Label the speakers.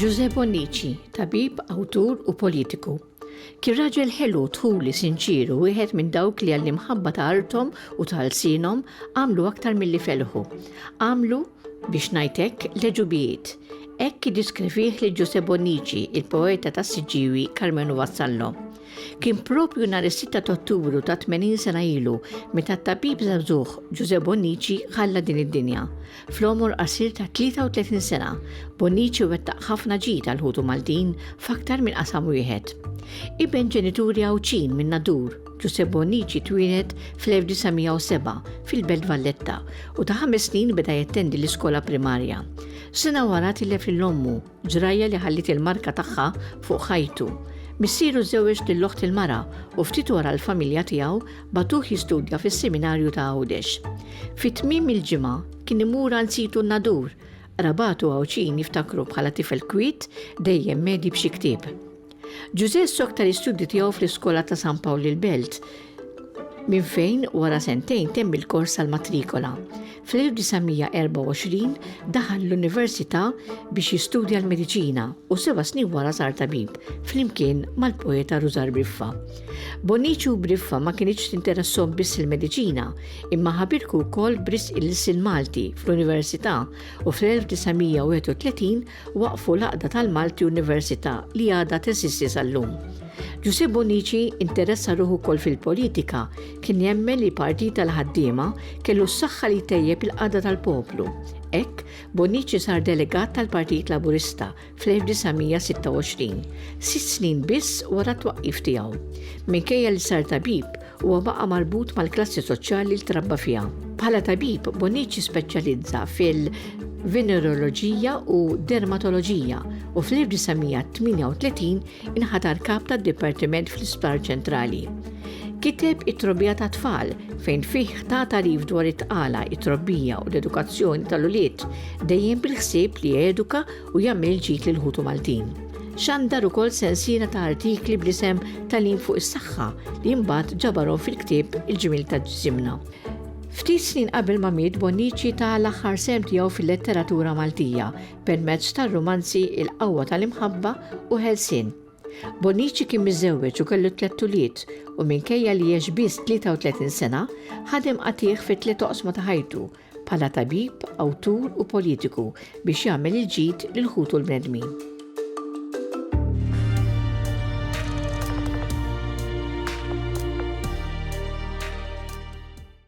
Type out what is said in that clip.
Speaker 1: Ġużè Bonnici, tabib, awtur u politiku. Kien raġel ħelu tħuli sinċiru wieħed minn dawk li għall-imħabba ta' artom u ta' ħelsierhom għamlu aktar milli felħu. Għamlu biex ngħidlek leġubijiet. Hekk jiddiskrivih li Ġużè Bonnici, il-poeta tas-Siġġiewi Karmenu Vassallo. Kien propju nhar is-6 ta' Ottubru ta' 80 sena ilu meta t-tabib żagħżugħ Ġużè Bonnici ħalla din id-dinja. Fl-għomor qasir ta' 33 sena, Bonnici wettaq ħafna ġid għal ħutu Maltin f'aktar minn qasam wieħed. Iben ġenituri Għawċin minn Nadur, Ġużè Bonnici twielet fl-1907 fil-Belt Valletta u ta' 5 snin beda jattendi l-iskola primarja. Sena wara tilef lill-ommu, ġrajja li ħallit il-marka tagħha fuq ħajtu. Missieru żewweġ lill-oħt il-mara u ftit wara l-familja tiegħu batuh jistudja fis-seminarju ta' Għawdex. Fit-tmiem il-ġimgħa kien imur għand situ Nadur, rabatu Għawċin jiftakru bħala tifel kwiet dejjem medi b'xi ktieb. Ġużè sok tal-istudji tiegħu fl-iskola ta' San Pawl il-Belt, minn fejn wara sentejn temm il-kors għall-matrikola. Fl-1924 daħal l-Università biex jistudja l-Mediċina u 7 snin wara sar tabib, flimkien mal-poeta Rużar Briffa. Bonnici u Briffa ma kienx tinteressom biss il-Mediċina, imma ħabirku wkoll bris il-sin Malti fl-Università u fl-1931 waqfu l-Għaqda tal-Malti Università li għadha teżisti sal-lum. Ġużè Bonnici interessa ruħu wkoll fil-politika, kien jemmen li partit tal-ħaddiema kellu s-saħħa li tejjeb il-qagħda tal-poplu. Hekk, Bonnici sar delegat tal-Partit Laburista fl-1926, 6 snin biss wara t-twaqqif tiegħu. Minkejja li sar tabib huwa baqa' marbut mal-klassi soċjali li trabba fiha. Bħala tabib, Bonnici speċjalizza fil-veneroloġija u dermatoloġija u fl-1938 inħatar kap tad-dipartiment fl-Isptar Ċentrali. Kiteb it-trobbija ta' tfal fejn fih ta' tarif dwar it-tqala, it-trobbija u l-edukazzjoni tal-ulied dejjem bil-ħsieb li jeduka u jagħmel ġid lil ħutu Maltin. Xandar ukoll sensiela ta' artikli bl-isem Tagħlim fuq is-saħħa li mbagħad ġabarhom fil-ktieb il-ġimiel ta' ġisimna. Ftit snin qabel ma miet Bonnici ta' l-aħħar sem tiegħu fil-letteratura Maltija permezz tar-romanzi Il-qawwa tal-imħabba u Ħelsien. Bonnici kien miżżewweġ u kellu 3 ulied u minkejja li jgħix biss 33 sena ħadem qatih fi 3 oqsma ta' ħajtu bħala tabib, awtur u politiku biex jagħmel il-ġid lil ħutu l-bnedmin.